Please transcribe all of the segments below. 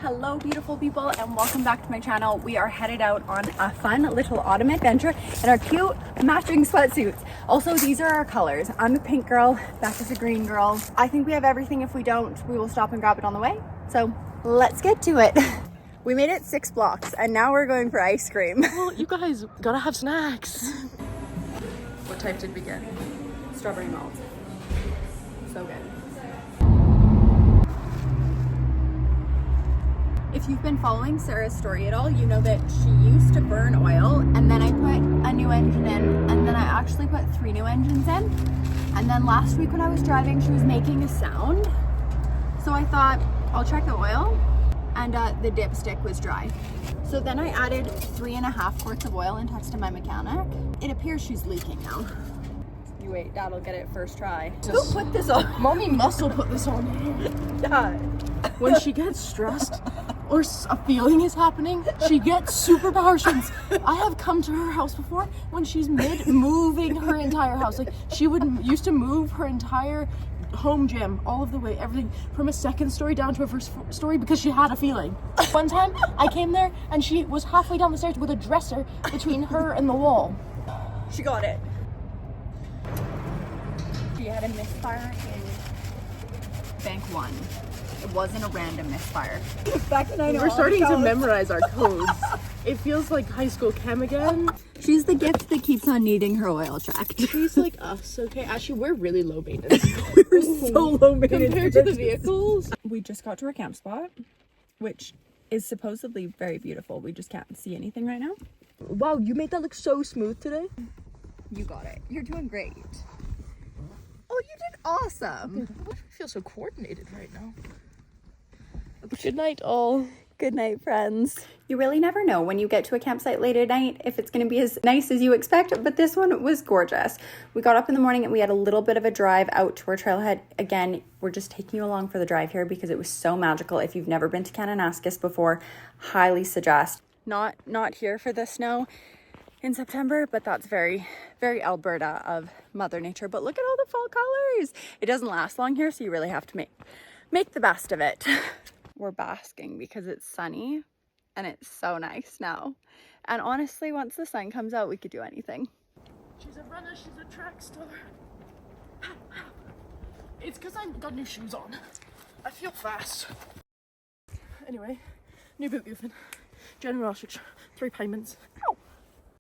Hello beautiful people and welcome back to my channel. We are headed out on a fun little autumn adventure in our cute matching sweatsuits. Also, these are our colors. I'm a pink girl, Beth is a green girl. I think we have everything. If we don't, we will stop and grab it on the way. So let's get to it. We made it 6 blocks and now we're going for ice cream. Well, you guys gotta have snacks. What type did we get? Strawberry malt. So good. If you've been following Sara's story at all, you know that she used to burn oil and then I put a new engine in and then I actually put 3 new engines in. And then last week when I was driving, she was making a sound. So I thought, I'll check the oil, and the dipstick was dry. So then I added 3.5 quarts of oil and texted my mechanic. It appears she's leaking now. You wait, Dad'll get it first try. Who put this on? Mommy muscle put this on. Dad. When she gets stressed or a feeling is happening, she gets superpower strength. I have come to her house before when she's moving her entire house. Like she used to move her entire home gym all of the way, everything from a 2nd story down to a 1st story because she had a feeling. One time I came there and she was halfway down the stairs with a dresser between her and the wall. She got it. She had a misfire in Bank 1. It wasn't a random misfire. We're starting to memorize our codes. It feels like high school chem again. She's the gift that keeps on needing her oil checked. She's like us, okay? Actually, we're really low maintenance. We're so low maintenance compared to the vehicles. We just got to our camp spot, which is supposedly very beautiful. We just can't see anything right now. Wow, you made that look so smooth today. You got it. You're doing great. Oh, you did awesome. I feel so coordinated right now. Good night, all. Good night, friends. You really never know when you get to a campsite late at night if it's going to be as nice as you expect, but this one was gorgeous. We got up in the morning and we had a little bit of a drive out to our trailhead. Again, we're just taking you along for the drive here because it was so magical. If you've never been to Kananaskis before, highly suggest. Not here for the snow in September, but that's very, very Alberta of Mother Nature. But look at all the fall colors. It doesn't last long here, so you really have to make the best of it. We're basking because it's sunny and it's so nice now. And honestly, once the sun comes out, we could do anything. She's a runner, she's a track star. It's because I've got new shoes on. I feel fast. Anyway, new boot goofing. General Roadside, 3 payments. Ow.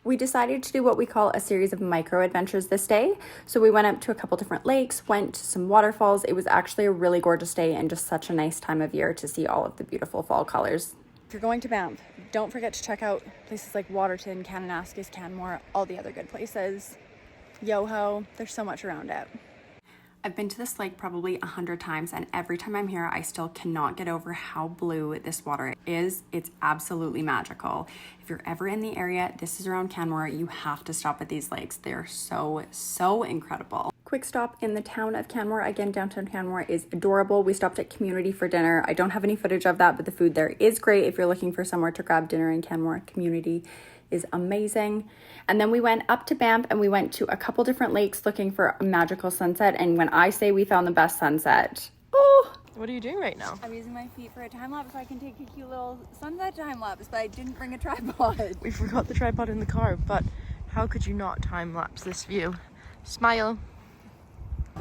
We decided to do what we call a series of micro adventures this day. So we went up to a couple different lakes, went to some waterfalls. It was actually a really gorgeous day and just such a nice time of year to see all of the beautiful fall colors. If you're going to Banff, don't forget to check out places like Waterton, Kananaskis, Canmore, all the other good places. Yoho, there's so much around it. I've been to this lake probably 100 times and every time I'm here, I still cannot get over how blue this water is. It's absolutely magical. If you're ever in the area, this is around Canmore, you have to stop at these lakes. They're so incredible. Quick stop in the town of Canmore. Again, downtown Canmore is adorable. We stopped at Community for dinner. I don't have any footage of that, but the food there is great. If you're looking for somewhere to grab dinner in Canmore, Community is amazing. And then we went up to Banff and we went to a couple different lakes looking for a magical sunset. And when I say we found the best sunset, oh! What are you doing right now? I'm using my feet for a time lapse so I can take a cute little sunset time lapse, but I didn't bring a tripod. We forgot the tripod in the car, but how could you not time lapse this view? Smile.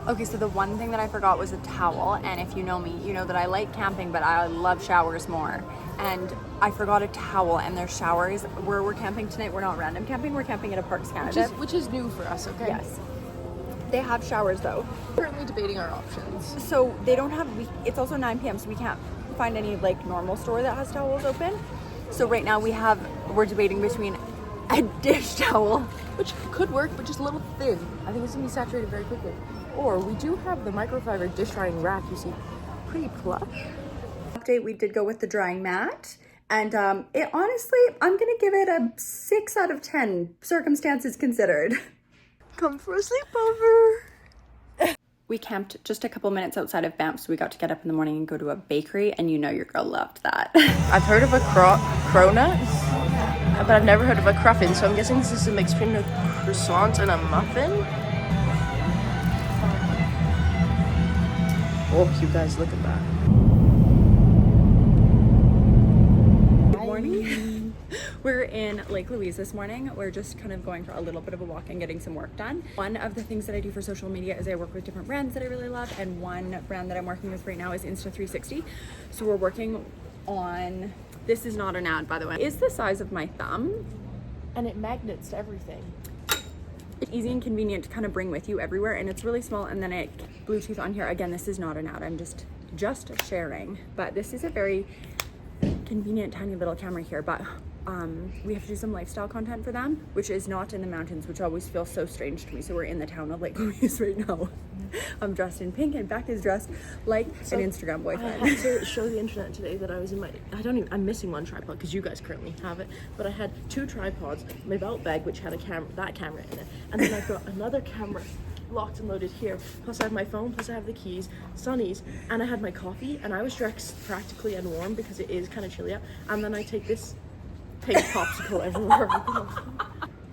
Okay, so the one thing that I forgot was a towel, and if you know me, you know that I like camping, but I love showers more. And I forgot a towel, and there's showers where we're camping tonight. We're not random camping, we're camping at a Parks Canada. Which is new for us, okay? Yes. They have showers though. Currently debating our options. So they don't have, it's also 9 p.m. so we can't find any like normal store that has towels open. So right now we're debating between a dish towel, which could work, but just a little thin. I think it's gonna be saturated very quickly. Or we do have the microfiber dish drying rack, you see, pretty plush. Update, we did go with the drying mat. And it honestly, I'm gonna give it a 6 out of 10, circumstances considered. Come for a sleepover. We camped just a couple minutes outside of Banff, so we got to get up in the morning and go to a bakery, and you know your girl loved that. I've heard of a cronut, but I've never heard of a cruffin, so I'm guessing this is a mix between a croissant and a muffin. Oh, you guys, look at that. We're in Lake Louise this morning. We're just kind of going for a little bit of a walk and getting some work done. One of the things that I do for social media is I work with different brands that I really love, and one brand that I'm working with right now is Insta360. So we're working on, this is not an ad by the way, it's the size of my thumb. And it magnets to everything. It's easy and convenient to kind of bring with you everywhere, and it's really small, and then it Bluetooth on here. Again, this is not an ad, I'm just sharing, but this is a very convenient tiny little camera here. But we have to do some lifestyle content for them, which is not in the mountains, which always feels so strange to me. So we're in the town of Lake Louise right now. I'm dressed in pink and Beck is dressed like an Instagram boyfriend. I had to show the internet today that I was in my, I'm missing one tripod because you guys currently have it, but I had 2 tripods, my belt bag which had a camera, that camera in it, and then I've got another camera locked and loaded here, plus I have my phone, plus I have the keys, sunnies, and I had my coffee, and I was dressed practically and warm because it is kind of chilly out, and then I take this pink popsicle everywhere.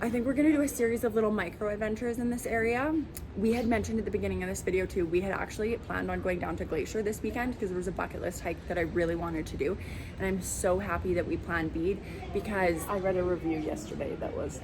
I think we're gonna do a series of little micro adventures in this area. We had mentioned at the beginning of this video too, we had actually planned on going down to Glacier this weekend because there was a bucket list hike that I really wanted to do, and I'm so happy that we planned Bede because I read a review yesterday that was,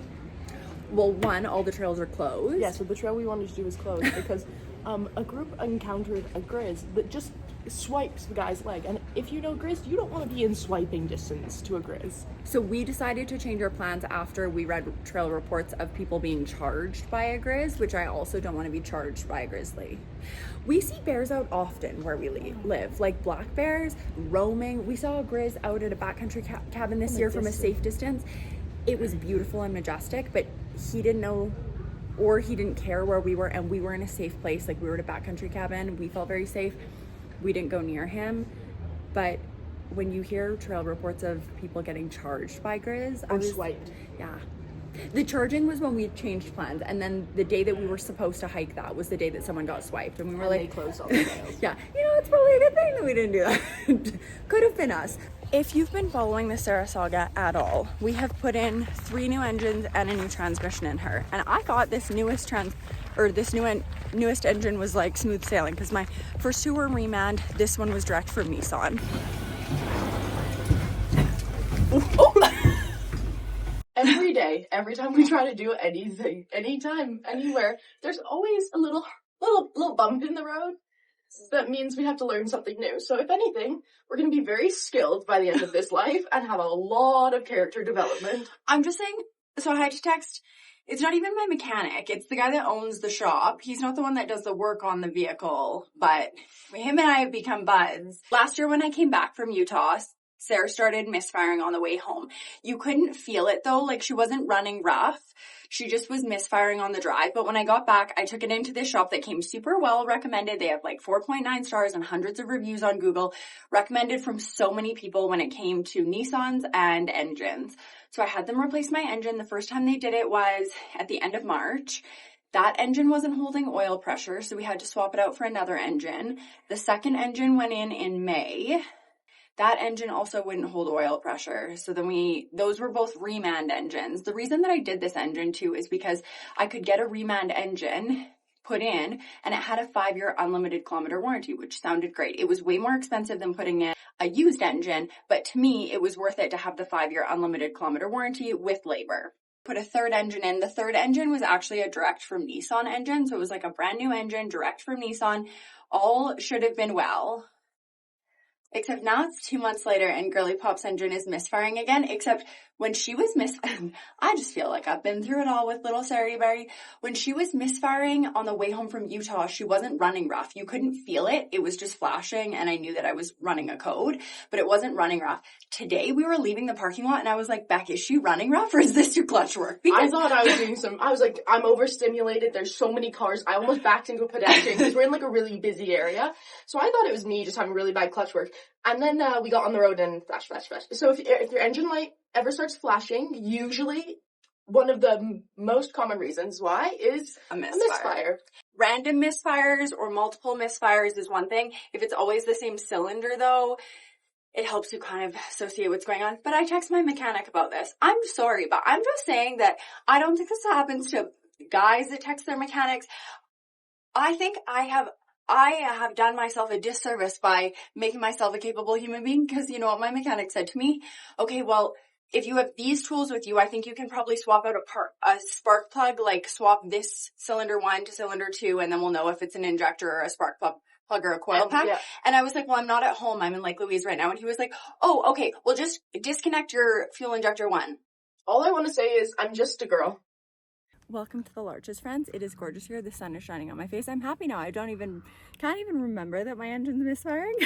well, one, all the trails are closed. yeah, so the trail we wanted to do was closed because a group encountered a grizz that just swipes the guy's leg, and if you know grizz, you don't want to be in swiping distance to a grizz. So we decided to change our plans after we read trail reports of people being charged by a grizz, which I also don't want to be charged by a grizzly. We see bears out often where we live, like black bears roaming. We saw a grizz out at a backcountry cabin this year from a safe distance. It was beautiful and majestic, but he didn't know, or he didn't care where we were, and we were in a safe place. Like, we were at a backcountry cabin, we felt very safe. We didn't go near him. But when you hear trail reports of people getting charged by grizz, Or swiped. Yeah. The charging was when we changed plans, and then the day that we were supposed to hike that was the day that someone got swiped, and we were They closed all the trails. yeah, you know, it's probably a good thing that we didn't do that. Could have been us. If you've been following the Sara saga at all, we have put in 3 new engines and a new transmission in her, and I thought this newest engine was like smooth sailing because my first 2 were remand. This one was direct from Nissan. Every day, every time we try to do anything, anytime, anywhere, there's always a little bump in the road. That means we have to learn something new. So if anything, we're going to be very skilled by the end of this life and have a lot of character development. I'm just saying, so I had to text, it's not even my mechanic, it's the guy that owns the shop. He's not the one that does the work on the vehicle, but him and I have become buds. Last year when I came back from Utah, Sara started misfiring on the way home. You couldn't feel it though, like she wasn't running rough. She just was misfiring on the drive. But when I got back, I took it into this shop that came super well recommended. They have like 4.9 stars and hundreds of reviews on Google, recommended from so many people when it came to Nissans and engines. So I had them replace my engine. The first time they did it was at the end of March. That engine wasn't holding oil pressure, so we had to swap it out for another engine. The second engine went in May. That engine also wouldn't hold oil pressure. So then those were both remand engines. The reason that I did this engine too is because I could get a remand engine put in and it had a 5-year unlimited kilometer warranty, which sounded great. It was way more expensive than putting in a used engine, but to me, it was worth it to have the 5-year unlimited kilometer warranty with labor. Put a third engine in. The third engine was actually a direct from Nissan engine. So it was like a brand new engine, direct from Nissan. All should have been well. Except now it's 2 months later and Girly Pop's engine is misfiring again, except when she was I just feel like I've been through it all with little Sari Berry. When she was misfiring on the way home from Utah, she wasn't running rough. You couldn't feel it. It was just flashing and I knew that I was running a code, but it wasn't running rough. Today we were leaving the parking lot and I was like, Beck, is she running rough or is this your clutch work? I thought I was doing I was like, I'm overstimulated. There's so many cars. I almost backed into a pedestrian because we're in like a really busy area. So I thought it was me just having really bad clutch work. And then we got on the road and flash. So if your engine light ever starts flashing, usually one of the most common reasons why is a misfire. Random misfires or multiple misfires is one thing. If it's always the same cylinder though, it helps you kind of associate what's going on. But I text my mechanic about this. I'm sorry, but I'm just saying that I don't think this happens to guys that text their mechanics. I think I have done myself a disservice by making myself a capable human being because you know what my mechanic said to me? Okay, well, if you have these tools with you, I think you can probably swap out a spark plug, like swap this cylinder 1 to cylinder 2, and then we'll know if it's an injector or a spark plug or a coil pack. Yeah. And I was like, well, I'm not at home. I'm in Lake Louise right now. And he was like, oh, okay, well, just disconnect your fuel injector 1. All I want to say is I'm just a girl. Welcome to the Larches, friends. It is gorgeous here. The sun is shining on my face. I'm happy now. I can't even remember that my engine's misfiring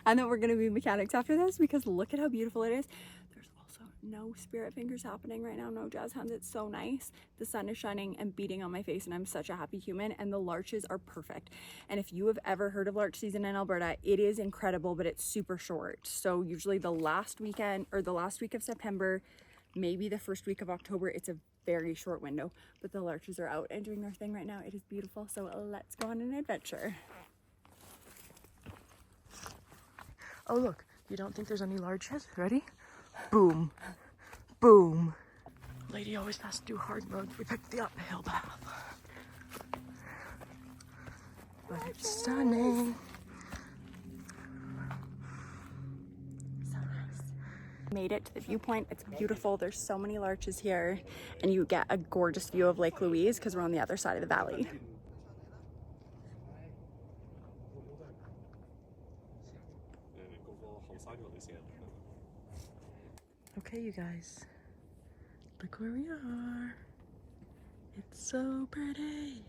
and that we're going to be mechanics after this, because look at how beautiful it is. There's also no spirit fingers happening right now, no jazz hands. It's so nice. The sun is shining and beating on my face, and I'm such a happy human, and the larches are perfect. And if you have ever heard of larch season in Alberta, it is incredible, but it's super short. So usually the last weekend or the last week of September, maybe the first week of October, it's a very short window, but the larches are out and doing their thing right now. It is beautiful, so let's go on an adventure. Oh look, you don't think there's any larches? Ready? Boom. Boom. Lady always has to do hard mode. We picked the uphill path. But it's stunning. Made it to the viewpoint. It's beautiful. There's so many larches here, and you get a gorgeous view of Lake Louise because we're on the other side of the valley. Okay, you guys, look where we are. It's so pretty.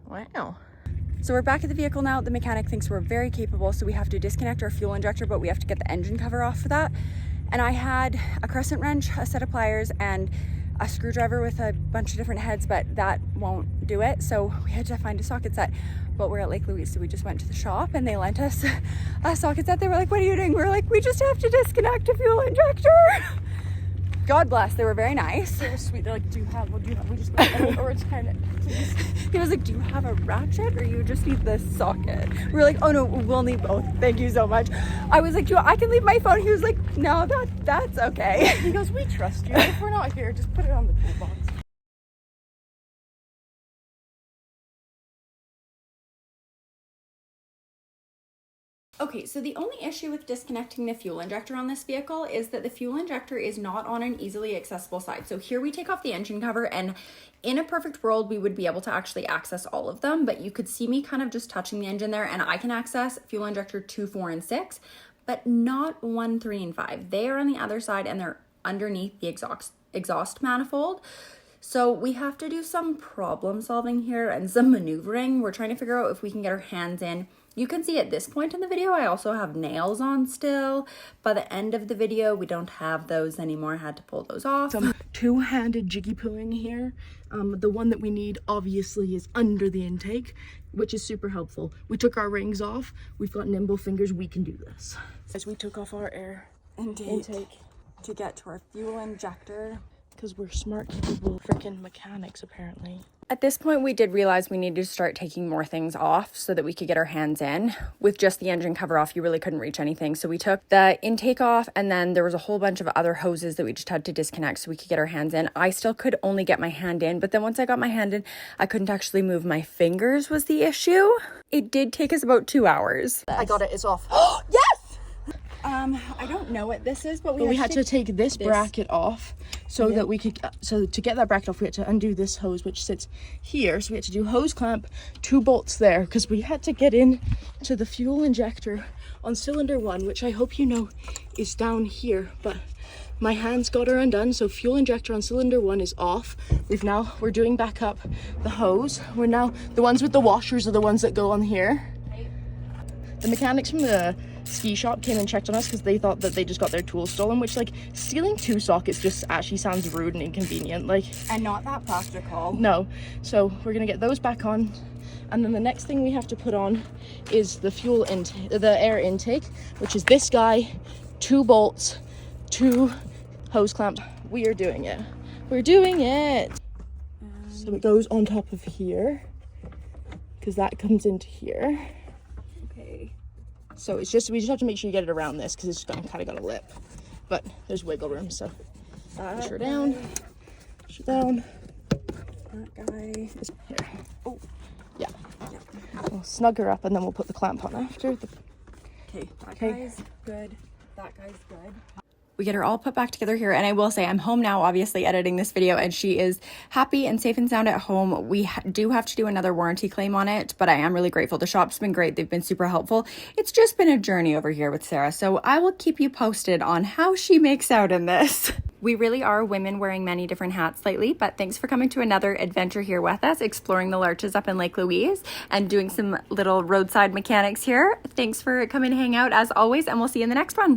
Wow. So we're back at the vehicle now. The mechanic thinks we're very capable, so we have to disconnect our fuel injector, but we have to get the engine cover off for that. And I had a crescent wrench, a set of pliers, and a screwdriver with a bunch of different heads, but that won't do it. So we had to find a socket set, but we're at Lake Louise, so we just went to the shop and they lent us a socket set. They were like, what are you doing? We were like, we just have to disconnect a fuel injector. God bless, they were very nice. They were sweet. They're like, do you have, we just, or it's kind of, he was like, do you have a ratchet or you just need the socket? We were like, oh no, we'll need both. Thank you so much. I was like, I can leave my phone. He was like, no, that's okay. He goes, we trust you. If we're not here, just put it on the toolbox. Okay, so the only issue with disconnecting the fuel injector on this vehicle is that the fuel injector is not on an easily accessible side. So here we take off the engine cover, and in a perfect world, we would be able to actually access all of them, but you could see me kind of just touching the engine there, and I can access fuel injector 2, 4, and 6, but not 1, 3, and 5. They are on the other side and they're underneath the exhaust manifold. So we have to do some problem solving here and some maneuvering. We're trying to figure out if we can get our hands in. You can see at this point in the video, I also have nails on still. By the end of the video, we don't have those anymore. I had to pull those off. Some two-handed jiggy pooing here. The one that we need obviously is under the intake, which is super helpful. We took our rings off. We've got nimble fingers. We can do this. As we took off our air intake to get to our fuel injector. Because we're smart, capable freaking mechanics, apparently. At this point, we did realize we needed to start taking more things off so that we could get our hands in. With just the engine cover off, you really couldn't reach anything. So we took the intake off, and then there was a whole bunch of other hoses that we just had to disconnect so we could get our hands in. I still could only get my hand in, but then once I got my hand in, I couldn't actually move my fingers was the issue. It did take us about 2 hours. I got it, it's off. Yes! I don't know what this is, but we had to take this bracket off so that we could, so to get that bracket off, we had to undo this hose, which sits here. So we had to do hose clamp, 2 bolts there, because we had to get in to the fuel injector on cylinder 1, which I hope you know is down here, but my hands got her undone. So fuel injector on cylinder 1 is off. We're doing back up the hose. We're now, the ones with the washers are the ones that go on here. The mechanics from the ski shop came and checked on us because they thought that they just got their tools stolen, which, like, stealing 2 sockets just actually sounds rude and inconvenient, like, and not that practical. No. So we're gonna get those back on, and then the next thing we have to put on is the the air intake, which is this guy, 2 bolts, 2 hose clamps. We are doing it. We're doing it. So it goes on top of here because that comes into here. So it's just, we just have to make sure you get it around this because it's kind of got a lip, but there's wiggle room. So push her down, push her down. That guy. Here. Oh, yeah. We'll snug her up and then we'll put the clamp on after. Okay, that guy's good. That guy's good. We get her all put back together here, and I will say I'm home now, obviously editing this video, and she is happy and safe and sound at home. We do have to do another warranty claim on it, but I am really grateful. The shop's been great. They've been super helpful. It's just been a journey over here with Sara, so I will keep you posted on how she makes out in this. We really are women wearing many different hats lately, but thanks for coming to another adventure here with us, exploring the Larches up in Lake Louise and doing some little roadside mechanics here. Thanks for coming to hang out as always, and we'll see you in the next one.